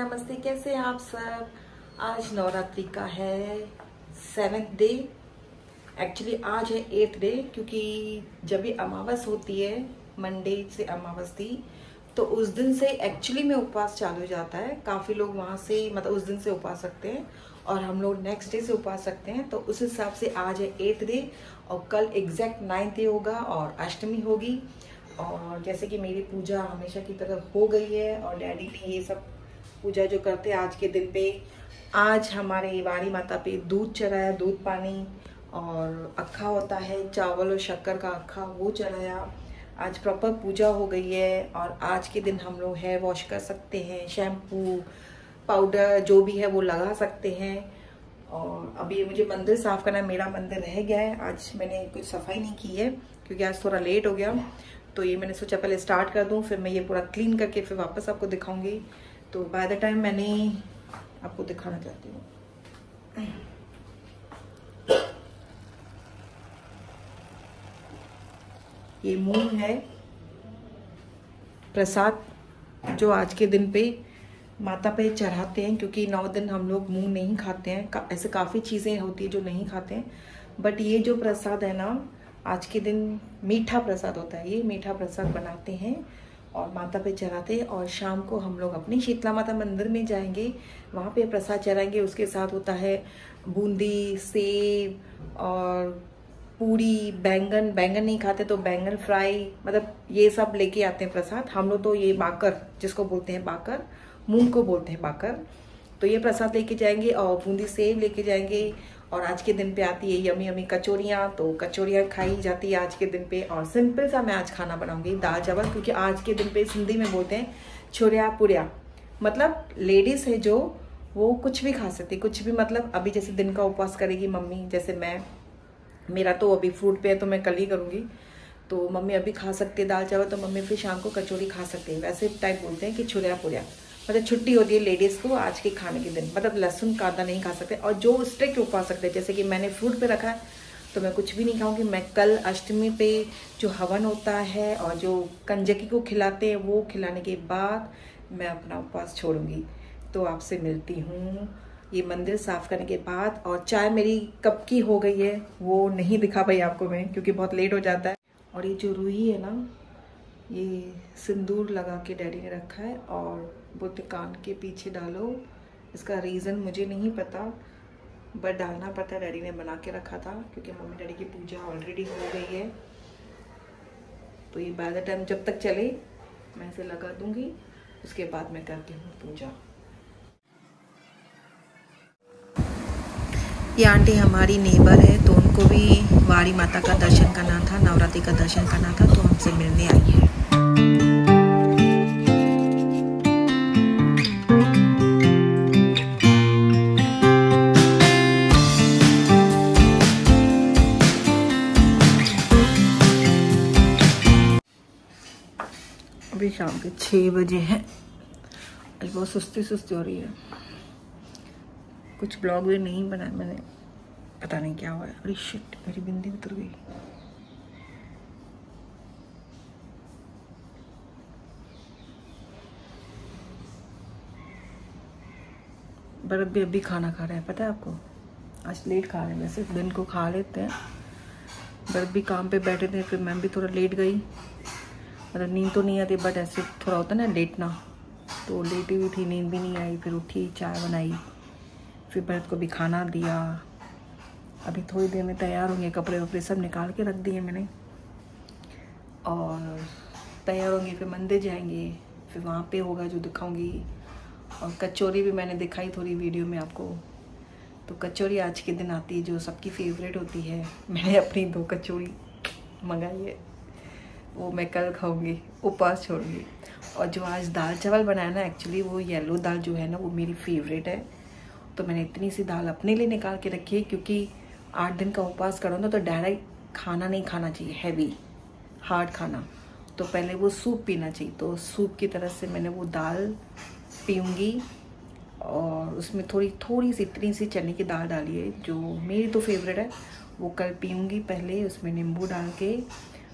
नमस्ते, कैसे हैं आप सब। आज नवरात्रि का है 7th डे। एक्चुअली आज है 8th डे, क्योंकि जब भी अमावस होती है, मंडे से अमावस थी, तो उस दिन से एक्चुअली में उपवास चालू हो जाता है। काफ़ी लोग वहाँ से मतलब उस दिन से उपवास रखते हैं और हम लोग नेक्स्ट डे से उपवास रखते हैं। तो उस हिसाब से आज है 8th डे और कल एग्जैक्ट 9th डे होगा और अष्टमी होगी। और जैसे कि मेरी पूजा हमेशा की तरह हो गई है और डैडी ने ये सब पूजा जो करते हैं आज के दिन पे, आज हमारे वाणी माता पे दूध चढ़ाया, दूध पानी और अक्खा होता है, चावल और शक्कर का अक्खा, वो चढ़ाया। आज प्रॉपर पूजा हो गई है और आज के दिन हम लोग हेयर वॉश कर सकते हैं, शैम्पू पाउडर जो भी है वो लगा सकते हैं। और अभी मुझे मंदिर साफ करना है, मेरा मंदिर रह गया है। आज मैंने कुछ सफाई नहीं की है क्योंकि आज थोड़ा लेट हो गया, तो ये मैंने सोचा पहले स्टार्ट कर दूं, फिर मैं ये पूरा क्लीन करके फिर वापस आपको दिखाऊंगी। तो बाय द टाइम मैंने आपको दिखाना चाहती हूँ। ये मूंग है प्रसाद जो आज के दिन पे माता पे चढ़ाते हैं, क्योंकि 9 दिन हम लोग मूंग नहीं खाते हैं। ऐसे काफ़ी चीज़ें होती है जो नहीं खाते हैं, बट ये जो प्रसाद है ना, आज के दिन मीठा प्रसाद होता है। ये मीठा प्रसाद बनाते हैं और माता पे चढ़ाते हैं और शाम को हम लोग अपनी शीतला माता मंदिर में जाएंगे, वहाँ पे प्रसाद चढ़ाएंगे। उसके साथ होता है बूंदी, सेब और पूरी, बैंगन नहीं खाते तो बैंगन फ्राई, मतलब ये सब लेके आते हैं प्रसाद। हम लोग तो ये बाकर, जिसको बोलते हैं बाकर, मूंग को बोलते हैं बाकर, तो ये प्रसाद लेके जाएंगे और बूंदी सेब लेके जाएंगे। और आज के दिन पे आती है यमी यमी कचौरियाँ, तो कचौरियाँ खाई जाती है आज के दिन पे। और सिंपल सा मैं आज खाना बनाऊंगी, दाल चावल, क्योंकि आज के दिन पे सिंधी में बोलते हैं छोरिया पुरिया, मतलब लेडीज है जो वो कुछ भी खा सकती, कुछ भी। मतलब अभी जैसे दिन का उपवास करेगी मम्मी, जैसे मेरा तो अभी फ्रूट पे है तो मैं कल ही करूँगी, तो मम्मी अभी खा सकती है दाल चावल, तो मम्मी फिर शाम को कचौरी खा सकती है। वैसे टाइप बोलते हैं कि छोरिया पुरिया, मतलब छुट्टी होती है लेडीज़ को आज के खाने के दिन, मतलब लहसुन कांदा नहीं खा सकते। और जो स्ट्रिक्ट उपवास सकते हैं, जैसे कि मैंने फ्रूट पे रखा है तो मैं कुछ भी नहीं खाऊंगी। मैं कल अष्टमी पे जो हवन होता है और जो कंजकी को खिलाते हैं, वो खिलाने के बाद मैं अपना उपवास छोड़ूंगी। तो आपसे मिलती हूँ ये मंदिर साफ करने के बाद। और चाय मेरी कब की हो गई है वो नहीं दिखा पाई आपको मैं, क्योंकि बहुत लेट हो जाता है। और ये जो रूही है ना, ये सिंदूर लगा के डैडी ने रखा है और बोलते कान के पीछे डालो। इसका रीज़न मुझे नहीं पता, बट डालना पड़ता है, डैडी ने बना के रखा था, क्योंकि मम्मी डैडी की पूजा ऑलरेडी हो गई है। तो ये बाय द टाइम जब तक चले मैं इसे लगा दूंगी, उसके बाद मैं करती हूँ पूजा। ये आंटी हमारी नेबर है, तो उनको भी वाणी माता का दर्शन करना था, नवरात्रि का दर्शन करना था, तो हमसे मिलने आई है। अभी शाम के 6 बजे हैं। आज बहुत सुस्ती हो रही है। कुछ ब्लॉग भी नहीं बनाया मैंने, पता नहीं क्या हुआ है। अरे शिट, मेरी बिंदी उतर गई। बर्फ भी अभी खाना खा रहे हैं, पता है आपको। आज लेट खा रहे हैं, वैसे दिन को खा लेते हैं। बर्फ भी काम पे बैठे थे, फिर मैं भी थोड़ा लेट गई। मतलब नींद तो नहीं आती, बट ऐसे थोड़ा होता है ना लेटना, तो लेटी हुई थी, नींद भी नहीं आई। फिर उठी, चाय बनाई, फिर भरत को भी खाना दिया। अभी थोड़ी देर में तैयार होंगे, कपड़े वपड़े सब निकाल के रख दिए मैंने, और तैयार होंगे, फिर मंदिर जाएंगे, फिर वहाँ पे होगा जो दिखाऊंगी। और कचौरी भी मैंने दिखाई थोड़ी वीडियो में आपको। तो कचौरी आज के दिन आती है जो सबकी फेवरेट होती है। मैंने अपनी 2 कचौरी मंगाई है, वो मैं कल खाऊंगी, उपवास छोड़ूंगी। और जो आज दाल चावल बनाया ना, एक्चुअली वो येलो दाल जो है ना, वो मेरी फेवरेट है। तो मैंने इतनी सी दाल अपने लिए निकाल के रखी है, क्योंकि 8 दिन का उपवास करो ना, तो डायरेक्ट खाना नहीं खाना चाहिए, हैवी हार्ड खाना। तो पहले वो सूप पीना चाहिए, तो सूप की तरह से मैंने वो दाल पीऊँगी। और उसमें थोड़ी सी इतनी सी चने की दाल डाली है, जो मेरी तो फेवरेट है, वो कल पीऊँगी। पहले उसमें नींबू डाल के,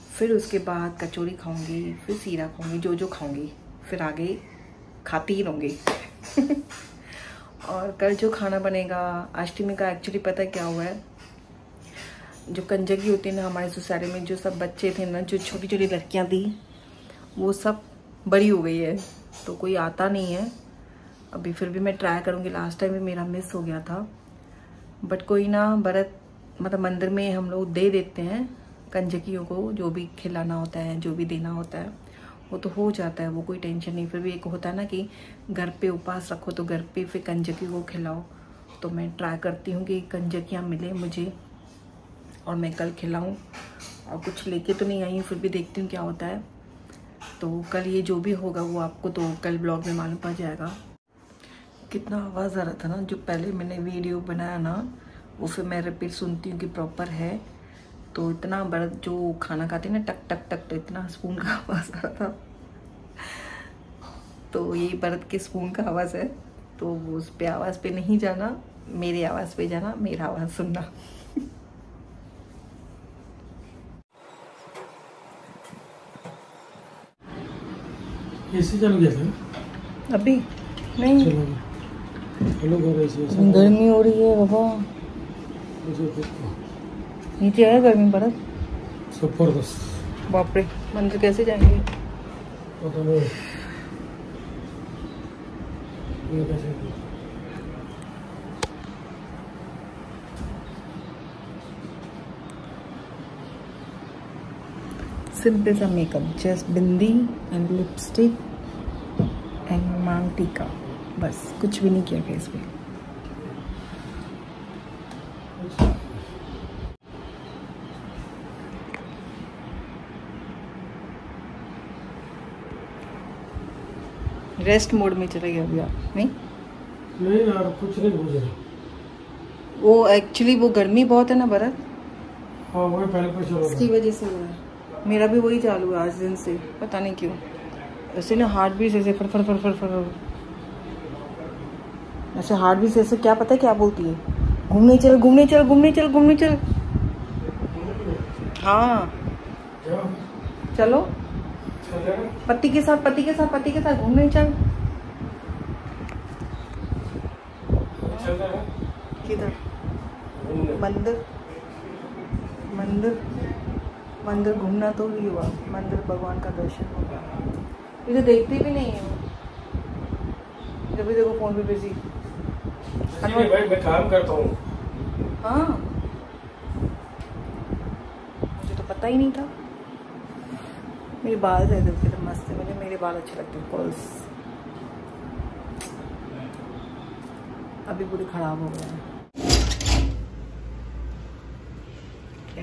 फिर उसके बाद कचौरी खाऊंगी, फिर सीरा खाऊंगी, जो खाऊंगी, फिर आगे खाती ही रहूँगी। और कल जो खाना बनेगा अष्टमी का, एक्चुअली पता क्या हुआ है, जो कंजकी होती है ना हमारे सोसाइटी में, जो सब बच्चे थे ना, जो छोटी छोटी लड़कियां थी, वो सब बड़ी हो गई है, तो कोई आता नहीं है अभी। फिर भी मैं ट्राई करूँगी, लास्ट टाइम भी मेरा मिस हो गया था। बट कोई ना, व्रत मतलब मंदिर में हम लोग दे देते हैं कंजकियों को, जो भी खिलाना होता है, जो भी देना होता है वो तो हो जाता है, वो कोई टेंशन नहीं। फिर भी एक होता है ना कि घर पे उपवास रखो तो घर पे फिर कंजकी को खिलाओ, तो मैं ट्राई करती हूँ कि कंजकियाँ मिले मुझे और मैं कल खिलाऊँ। और कुछ लेके तो नहीं आई हूँ, फिर भी देखती हूँ क्या होता है। तो कल ये जो भी होगा वो आपको तो कल ब्लॉग में मालूम पड़ जाएगा। कितना आवाज़ आ रहा था ना, जो पहले मैंने वीडियो बनाया ना, वो फिर मैं रिपीट सुनती हूँ कि प्रॉपर है। तो इतना बड़ा जो खाना खाते हैं ना, टक टक टक, तो इतना स्पून का आवाज़ आ रहा था। तो ये बर्त के स्पून का आवाज़ है, तो वो उस पे आवाज़ पे नहीं जाना, मेरी आवाज़ पे जाना, मेरा आवाज़ सुनना। एसी चल गया था अभी नहीं, गर्मी हो रही है बाबा, नीचे है गर्मी बरत जबरदस्त। बाप रे, मंदिर कैसे जाएंगे? पता नहीं ये कैसे। सिंपल सा makeup, just bindi and lipstick and मांग टीका, बस कुछ भी नहीं किया फेस पे। रेस्ट मोड में चले गए अभी आप? नहीं यार, कुछ नहीं बुझ रहा। वो एक्चुअली वो गर्मी बहुत है ना भरत, हाँ वही पहले पर चलो, इसकी वजह से हुआ है। मेरा भी वही चालू है आज दिन से, पता नहीं क्यों। ऐसे ना हार्ट भी ऐसे फर फर फर फर फर, ऐसे हार्ट भी ऐसे, क्या पता क्या बोलती है, घूमने चल घूमने चल घूमने चल घूमने चल। हाँ चलो, पति के साथ पति के साथ पति के साथ घूमने चल। किधर? मंदिर मंदिर मंदिर घूमना तो ही हुआ, मंदिर भगवान का दर्शन होगा। ये तो देखती भी नहीं है वो, जब भी देखो फोन पे बिजी। भाई मैं काम करता हूँ। हाँ मुझे तो पता ही नहीं था। मेरे बाल थे कितने मस्त है, मुझे मेरे बाल अच्छे लगते हैं, कर्ल्स। अभी पूरी खराब हो गया है।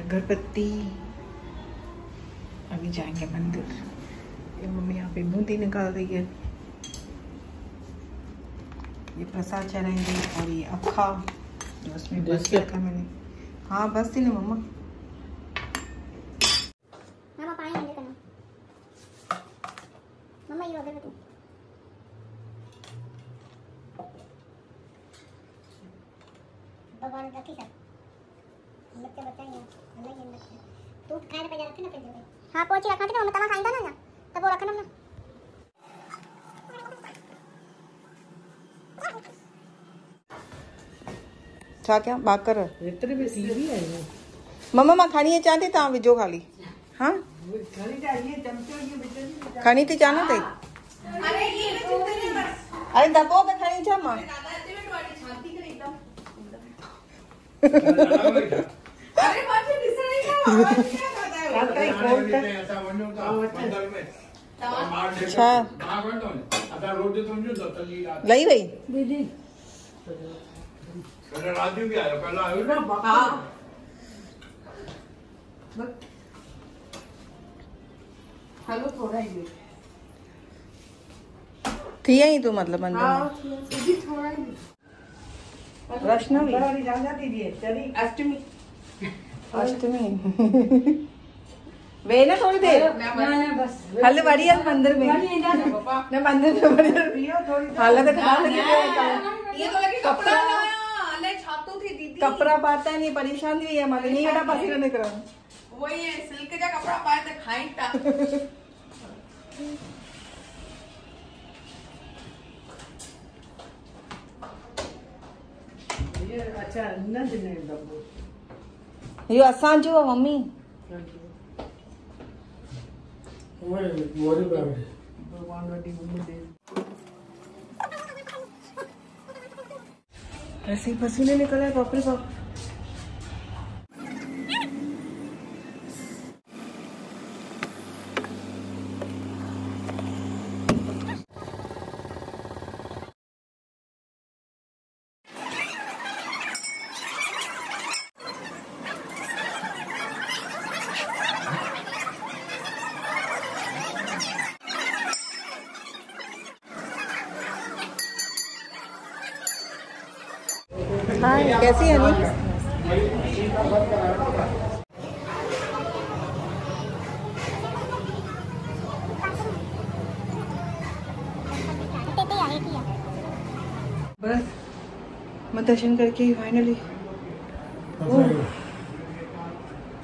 अगरबत्ती, अभी जाएंगे मंदिर। ये मम्मी यहाँ पे बूंदी निकाल रही है, ये प्रसाद चढ़ाएंगे और ये अखा जो उसमें बस किया था मैंने। हाँ बस थी ना मम्मा। मम्मा ये अगरबत्ती भगवान रखी सर बच्चे बच्चा ही अलग ही लगता है। तू खाए पे जा रखे ना फिर। हाँ पोची रखा थे ना, मैं तमा खाई था ना, तब वो रखना ना। छा क्या बात कर? इतने में सीधी है मम्मा मां खानी है चाहती ता विजो खाली। हाँ खानी थी चाहना थे। अरे दबो के खानी छा मां। लई वही हेलो थोड़ा ही थी ही तू मतलब अंदर रचना भी अष्टमी अष्टमी वे ना थोड़ी देर हल बढ़िया मंदिर में ना मंदिर में बढ़िया हालत कपड़ा पाता है नहीं परेशान भी है हमारे नहीं बेटा पसीना निकल वही है सिल्क का कपड़ा पाए तो खाई था। अच्छा न दिने दबो यो असान जो मम्मी ओए मोरी बाबे भगवान वडी उम्र दे ऐसे ही पसीने निकल रहे बाप रे बाप। हाँ कैसी है नी? बस मैं दर्शन करके फाइनली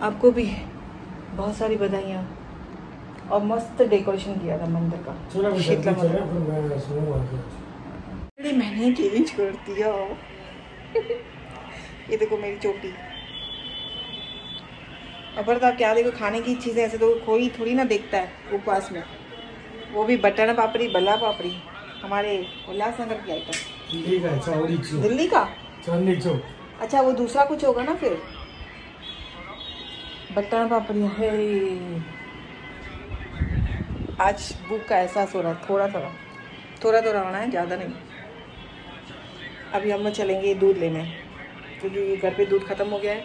आपको भी बहुत सारी बधाइयाँ और मस्त डेकोरेशन किया था मंदिर का। शीतला मैंने चेंज कर दिया। ये देखो मेरी चोटी। अब आप क्या देखो खाने की चीजें ऐसे तो कोई थोड़ी ना देखता है उपवास में, वो भी बटन पापड़ी बल्ला पापड़ी हमारे उल्लासनगर की आइटम। दिल्ली का चांदनी चौक। अच्छा वो दूसरा कुछ होगा ना फिर। बटन पापड़ी है। आज भूख का एहसास हो रहा है थोड़ा थोड़ा होना है, ज़्यादा नहीं। अभी हम लोग चलेंगे दूध लेने क्योंकि घर पे दूध ख़त्म हो गया है।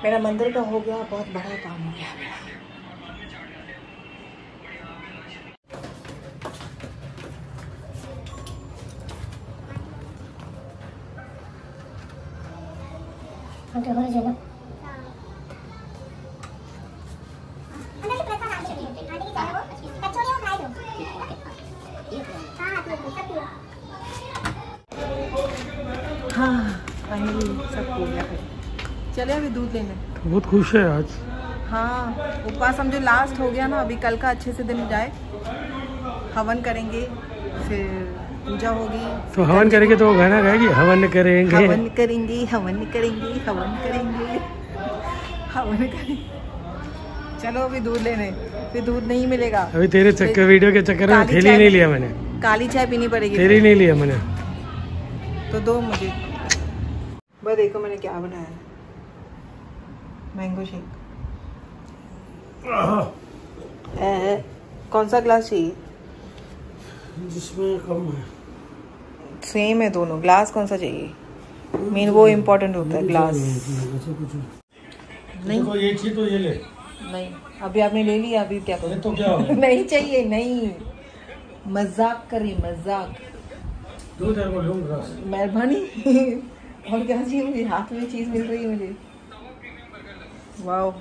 मेरा मंदिर का हो गया, बहुत बड़ा काम हो गया मेरा। हाँ फाइनली सब हो गया। चले अभी दूध लेने। बहुत खुश है आज। हाँ उपवास समझो लास्ट हो गया ना। अभी कल का अच्छे से दिन जाए, हवन करेंगे, फिर पूजा होगी। तो हवन करेंगे तो वो गाना गाएगी, हवन करेंगे हवन करेंगे हवन करेंगे हवन करेंगे हवन करेंगे। चलो अभी दूध लेने, फिर दूध नहीं मिलेगा। अभी तेरे चक्कर वीडियो के चक्कर में थैली नहीं लिया मैंने। काली चाय पीनी पड़ेगी। तेरी नहीं लिया मैंने तो दो मुझे। बस देखो मैंने क्या बनाया है, मैंगो शेक। कौन सा ग्लास चाहिए? जिसमें कम है। सेम है दोनों। ग्लास कौन सा चाहिए? मेन वो इम्पोर्टेंट होता है ग्लास। नहीं ये चाहिए तो ये ले। नहीं अभी आपने ले लिया, अभी क्या करूं? तो क्या नहीं चाहिए। नहीं मजाक करें मजाक। मेहरबानी। और क्या चाहिए मुझे? हाथ में चीज मिल रही है मुझे। Wow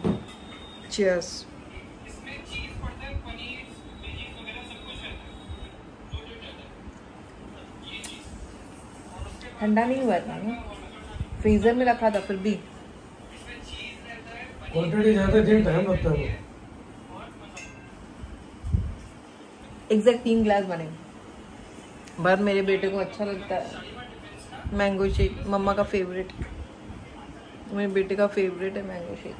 cheers. ठंडा नहीं हुआ था ना, फ्रीजर में रखा था फिर भी। क्वांटिटी ज्यादा दिन टाइम लगता है। एग्जैक्ट 3 ग्लास बने। बस मेरे बेटे को अच्छा लगता है मैंगो शेक। मम्मा का फेवरेट, मेरे बेटे का फेवरेट है मैंगो शेक।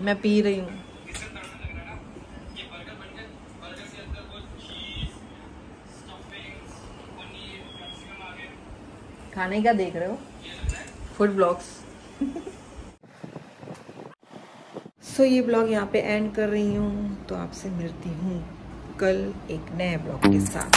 मैं पी रही हूँ। खाने का देख रहे हो? Food blogs. सो ये ब्लॉग यहाँ पे एंड कर रही हूँ। तो आपसे मिलती हूँ कल एक नए ब्लॉग के साथ।